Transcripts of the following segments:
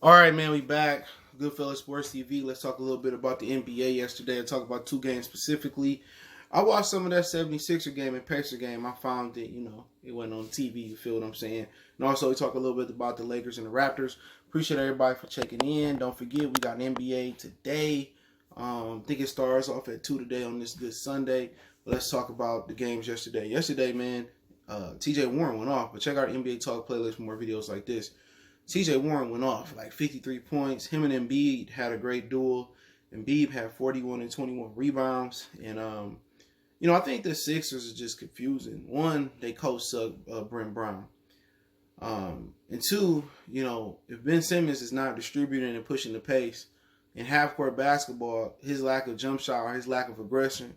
All right, man, we back. Goodfellas Sports TV. Let's talk a little bit about the NBA yesterday. I'll talk about two games specifically. I watched some of that 76er game and Pacer game. I found it, it went on TV. You feel what I'm saying? And also, we talk a little bit about the Lakers and the Raptors. Appreciate everybody for checking in. Don't forget, we got an NBA today. I think it starts off at 2 today on this good Sunday. But let's talk about the games yesterday. Yesterday, man, TJ Warren went off. But check out our NBA Talk playlist for more videos like this. TJ Warren went off like 53 points. Him and Embiid had a great duel. Embiid had 41 and 21 rebounds. And, I think the Sixers are just confusing. One, they coach Brent Brown. And two, if Ben Simmons is not distributing and pushing the pace in half-court basketball, his lack of jump shot or his lack of aggression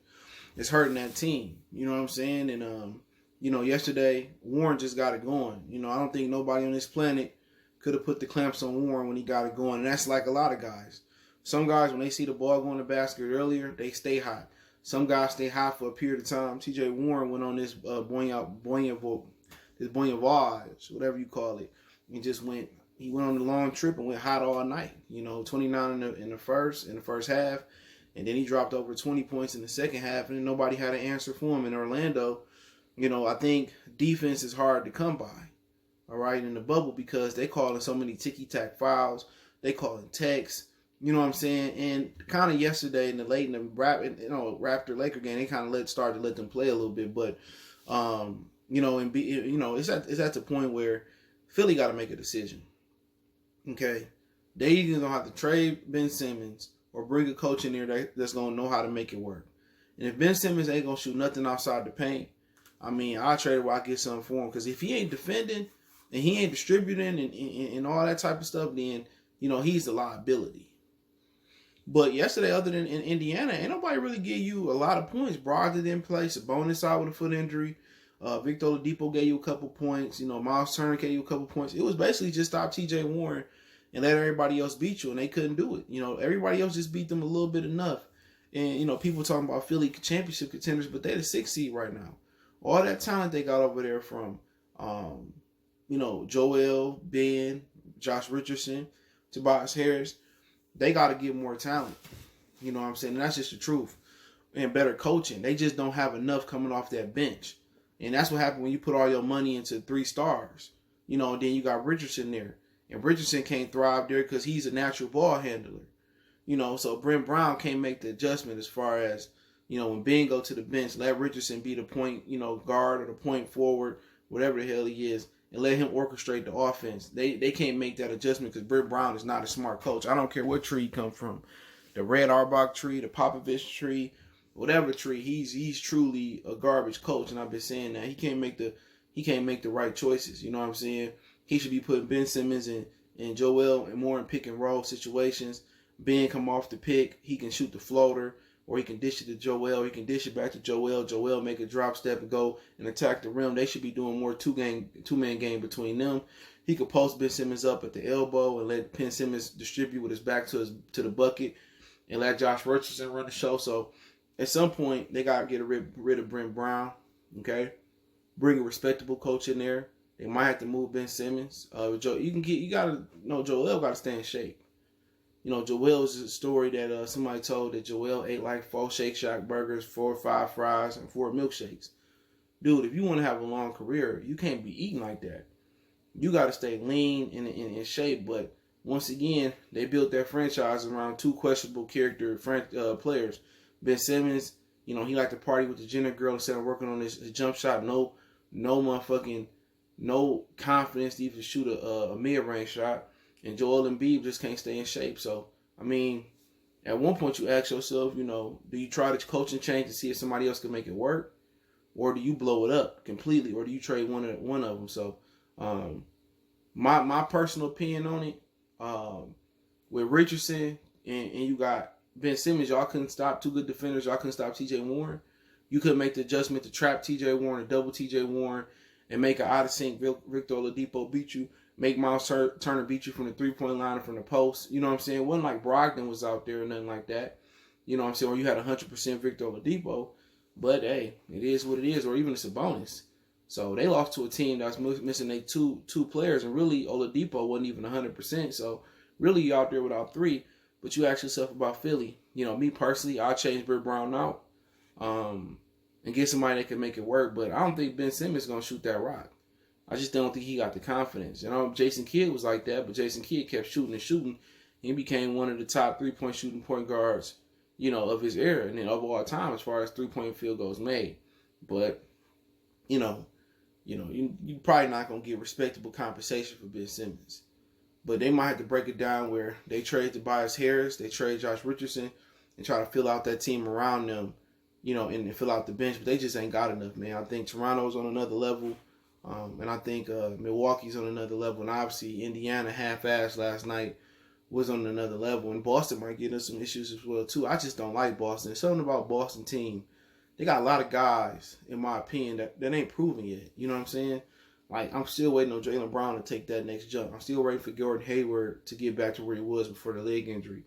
is hurting that team. You know what I'm saying? And, yesterday, Warren just got it going. I don't think nobody on this planet could have put the clamps on Warren when he got it going. And that's like a lot of guys. Some guys, when they see the ball go in the basket earlier, they stay hot. Some guys stay hot for a period of time. TJ Warren went on this buoyant voyage, whatever you call it, and he went on the long trip and went hot all night. 29 in the first half, and then he dropped over 20 points in the second half, and then nobody had an answer for him in Orlando. I think defense is hard to come by. All right, in the bubble, because they calling so many ticky-tack fouls. They calling techs. You know what I'm saying? And kind of yesterday in the Raptor Laker game, they kind of started to let them play a little bit. But it's at the point where Philly got to make a decision. Okay, they either gonna have to trade Ben Simmons or bring a coach in there that's gonna know how to make it work. And if Ben Simmons ain't gonna shoot nothing outside the paint, I'll trade it where I get something for him. Because if he ain't defending and he ain't distributing and all that type of stuff, then, he's the liability. But yesterday, other than in Indiana, ain't nobody really give you a lot of points. Brogdon didn't play. Sabonis out with a foot injury. Victor Oladipo gave you a couple points. Miles Turner gave you a couple points. It was basically just stop TJ Warren and let everybody else beat you, and they couldn't do it. Everybody else just beat them a little bit enough. And, people talking about Philly championship contenders, but they're the 6th seed right now. All that talent they got over there from Joel, Ben, Josh Richardson, Tobias Harris, they got to get more talent. You know what I'm saying? And that's just the truth. And better coaching. They just don't have enough coming off that bench. And that's what happened when you put all your money into 3 stars. And then you got Richardson there. And Richardson can't thrive there because he's a natural ball handler. So Brent Brown can't make the adjustment as far as, when Ben go to the bench, let Richardson be the point, guard or the point forward, whatever the hell he is, and let him orchestrate the offense. They can't make that adjustment because Brent Brown is not a smart coach. I don't care what tree he come from. The Red Auerbach tree, the Popovich tree, whatever tree, he's truly a garbage coach, and I've been saying that. He can't make the right choices. You know what I'm saying? He should be putting Ben Simmons and Joel and more in pick and roll situations. Ben come off the pick, he can shoot the floater, or he can dish it to Joel, he can dish it back to Joel. Joel make a drop step and go and attack the rim. They should be doing more two-man game between them. He could post Ben Simmons up at the elbow and let Ben Simmons distribute with his back to the bucket and let Josh Richardson run the show. So at some point, they got to get rid of Brent Brown, okay? Bring a respectable coach in there. They might have to move Ben Simmons. Joel got to stay in shape. Joel is a story that somebody told that Joel ate like 4 Shake Shack burgers, 4 or 5 fries, and 4 milkshakes. Dude, if you want to have a long career, you can't be eating like that. You got to stay lean and in shape. But once again, they built their franchise around 2 questionable character players. Ben Simmons, he liked to party with the Jenner girl instead of working on his jump shot. No confidence to even shoot a mid-range shot. And Joel Embiid just can't stay in shape. So, at one point you ask yourself, do you try to coach and change to see if somebody else can make it work? Or do you blow it up completely? Or do you trade one of them? So, my personal opinion on it, with Richardson and you got Ben Simmons, y'all couldn't stop 2 good defenders. Y'all couldn't stop TJ Warren. You could make the adjustment to trap TJ Warren, to double TJ Warren, and make an out-of-sync Victor Oladipo beat you. Make Miles Turner beat you from the 3-point line or from the post. You know what I'm saying? It wasn't like Brogdon was out there or nothing like that. You know what I'm saying? Or you had 100% Victor Oladipo. But, hey, it is what it is. Or even a Sabonis. So they lost to a team that's missing their two players. And really, Oladipo wasn't even 100%. So Really, you out there without three, but you ask yourself about Philly. Me personally, I'll change Lebron out and get somebody that can make it work. But I don't think Ben Simmons is going to shoot that rock. I just don't think he got the confidence. Jason Kidd was like that, but Jason Kidd kept shooting and shooting. He became one of the top 3-point shooting point guards, of his era and then of all time as far as 3-point field goals made. But, you probably not going to get respectable compensation for Ben Simmons. But they might have to break it down where they trade Tobias Harris, they trade Josh Richardson, and try to fill out that team around them, and fill out the bench. But they just ain't got enough, man. I think Toronto's on another level. And I think Milwaukee's on another level. And obviously, Indiana half-assed last night was on another level. And Boston might get into some issues as well, too. I just don't like Boston. There's something about Boston team. They got a lot of guys, in my opinion, that ain't proven yet. You know what I'm saying? Like, I'm still waiting on Jaylen Brown to take that next jump. I'm still waiting for Gordon Hayward to get back to where he was before the leg injury.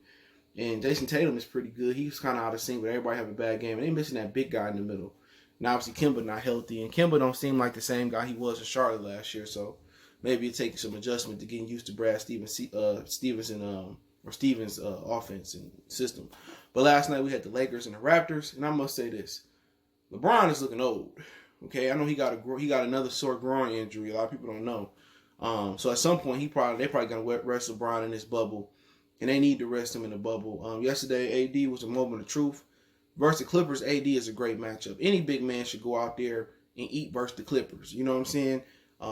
And Jason Tatum is pretty good. He's kind of out of sync with everybody having a bad game. And they missing that big guy in the middle. And obviously, Kemba not healthy. And Kemba don't seem like the same guy he was in Charlotte last year. So maybe it takes some adjustment to getting used to Brad Stevens' offense and system. But last night we had the Lakers and the Raptors. And I must say this. LeBron is looking old. Okay, I know he got another sore groin injury. A lot of people don't know. So at some point, they probably gonna rest LeBron in this bubble, and they need to rest him in the bubble. Yesterday, AD was a moment of truth. Versus the Clippers, AD is a great matchup. Any big man should go out there and eat versus the Clippers. You know what I'm saying?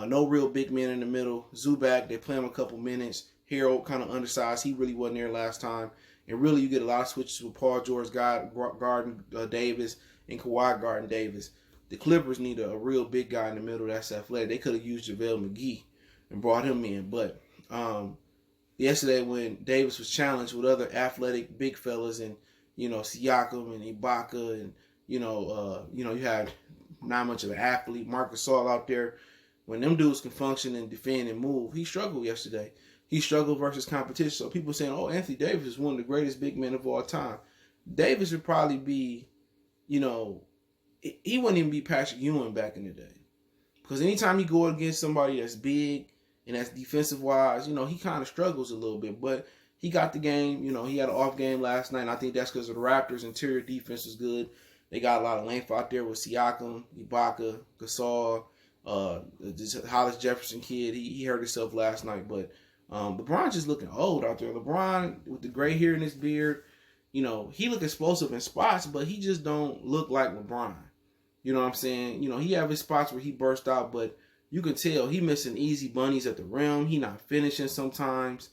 No real big men in the middle. Zubac, they play him a couple minutes. Harold kind of undersized. He really wasn't there last time. And really, you get a lot of switches with Paul George guarding Davis and Kawhi guarding Davis. The Clippers need a real big guy in the middle that's athletic. They could have used JaVale McGee and brought him in. But yesterday when Davis was challenged with other athletic big fellas and, Siakam and Ibaka and, you had not much of an athlete, Marc Gasol out there. When them dudes can function and defend and move, he struggled yesterday. He struggled versus competition. So people saying, oh, Anthony Davis is one of the greatest big men of all time. Davis would probably be, he wouldn't even be Patrick Ewing back in the day. Because anytime you go against somebody that's big and that's defensive-wise, he kind of struggles a little bit. But he got the game. He had an off game last night, and I think that's because of the Raptors' interior defense was good. They got a lot of length out there with Siakam, Ibaka, Gasol, Hollis Jefferson kid. He hurt himself last night. But LeBron just looking old out there. LeBron, with the gray hair in his beard, he look explosive in spots, but he just don't look like LeBron. You know what I'm saying? He have his spots where he burst out, but you can tell he missing easy bunnies at the rim. He not finishing sometimes.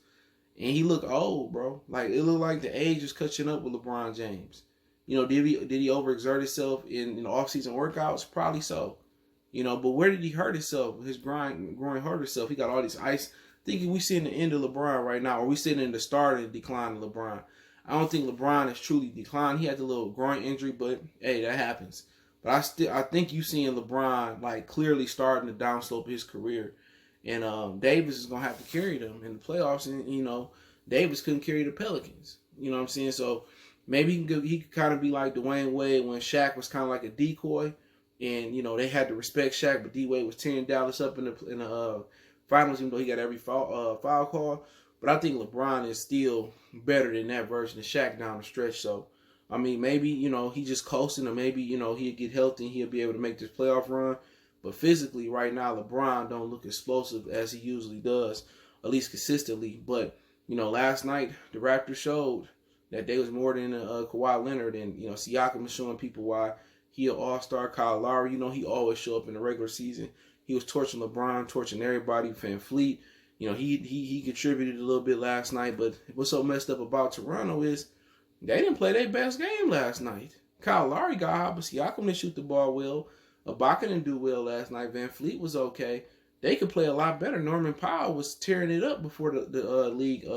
And he look old, bro. Like, it look like the age is catching up with LeBron James. Did he overexert himself in off-season workouts? Probably so. But where did he hurt himself? His groin hurt himself. He got all these ice. Thinking we seeing the end of LeBron right now, or we sitting in the start of the decline of LeBron. I don't think LeBron has truly declined. He had the little groin injury, but hey, that happens. But I think you seeing LeBron like clearly starting the downslope of his career, and Davis is gonna have to carry them in the playoffs. And Davis couldn't carry the Pelicans. You know what I'm saying? So maybe he could kind of be like Dwayne Wade when Shaq was kind of like a decoy, and they had to respect Shaq, but D Wade was tearing Dallas up in the finals, even though he got every foul call. But I think LeBron is still better than that version of Shaq down the stretch. So, I mean, maybe, he just coasting, or maybe, he'll get healthy and he'll be able to make this playoff run. But physically, right now, LeBron don't look explosive as he usually does, at least consistently. But, last night, the Raptors showed that they was more than Kawhi Leonard. And, Siakam is showing people why he an all-star. Kyle Lowry, he always show up in the regular season. He was torching LeBron, torching everybody. Van Fleet, he contributed a little bit last night. But what's so messed up about Toronto is they didn't play their best game last night. Kyle Lowry got hot, but Siakam didn't shoot the ball well. Ibaka didn't do well last night. Van Fleet was okay. They could play a lot better. Norman Powell was tearing it up before the league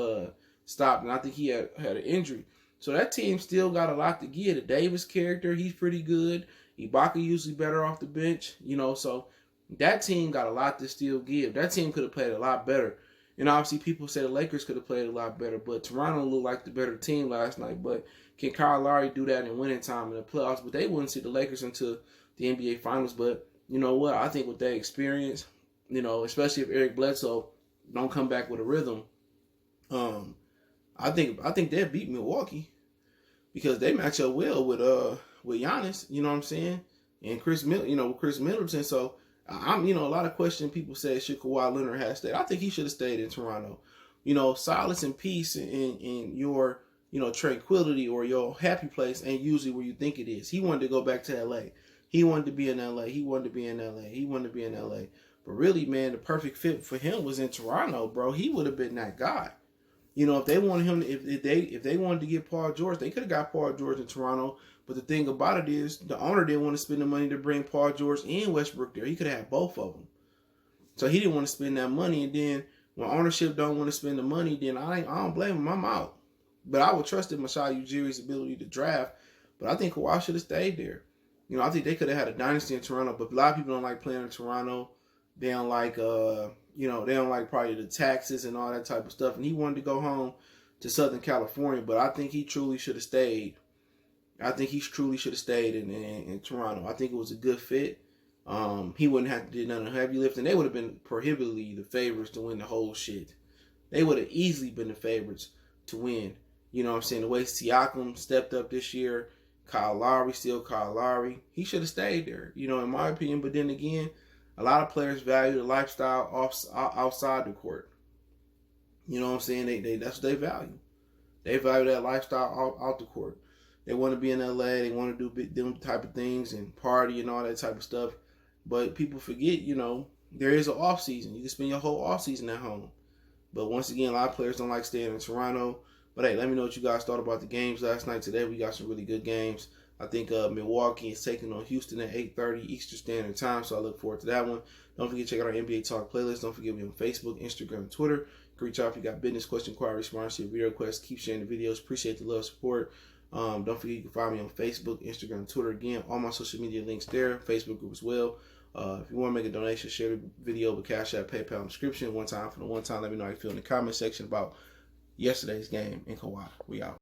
stopped, and I think he had an injury. So that team still got a lot to give. The Davis character, he's pretty good. Ibaka usually better off the bench, so that team got a lot to still give. That team could have played a lot better. And obviously people say the Lakers could have played a lot better, but Toronto looked like the better team last night. But can Kyle Lowry do that in winning time in the playoffs? But they wouldn't see the Lakers into the NBA Finals. But you know what? I think with that experience, especially if Eric Bledsoe don't come back with a rhythm, I think they'll beat Milwaukee because they match up well with Giannis. You know what I'm saying? And Chris Middleton. So a lot of questions people say should Kawhi Leonard have stayed. I think he should have stayed in Toronto. Solace and peace and your tranquility or your happy place ain't usually where you think it is. He wanted to go back to LA. He wanted to be in LA. He wanted to be in LA. He wanted to be in LA. But really, man, the perfect fit for him was in Toronto, bro. He would have been that guy. If they wanted him, if they wanted to get Paul George, they could have got Paul George in Toronto. But the thing about it is, the owner didn't want to spend the money to bring Paul George and Westbrook there. He could have had both of them. So he didn't want to spend that money. And then when ownership don't want to spend the money, then I don't blame him. I'm out. But I would trust in Masai Ujiri's ability to draft. But I think Kawhi should have stayed there. I think they could have had a dynasty in Toronto. But a lot of people don't like playing in Toronto. They don't like, they don't like probably the taxes and all that type of stuff. And he wanted to go home to Southern California. But I think he truly should have stayed. In Toronto. I think it was a good fit. He wouldn't have to do none of the heavy lifting. They would have been prohibitively the favorites to win the whole shit. They would have easily been the favorites to win. You know what I'm saying? The way Siakam stepped up this year, Kyle Lowry, still Kyle Lowry. He should have stayed there, in my opinion. But then again, a lot of players value the lifestyle outside the court. You know what I'm saying? That's what they value. They value that lifestyle out the court. They want to be in LA. They want to do them type of things and party and all that type of stuff. But people forget, there is an off season. You can spend your whole off season at home. But once again, a lot of players don't like staying in Toronto. But hey, let me know what you guys thought about the games last night. Today we got some really good games. I think Milwaukee is taking on Houston at 8:30 Eastern Standard Time, so I look forward to that one. Don't forget to check out our NBA Talk playlist. Don't forget me on Facebook, Instagram, and Twitter. You can reach out if you got business, question, inquiry, sponsorship, video requests. Keep sharing the videos. Appreciate the love, support. Don't forget you can find me on Facebook, Instagram, Twitter. Again, all my social media links there. Facebook group as well. If you want to make a donation, share the video with Cash App, PayPal in the description. One time, let me know how you feel in the comment section about yesterday's game in Kawhi. We out.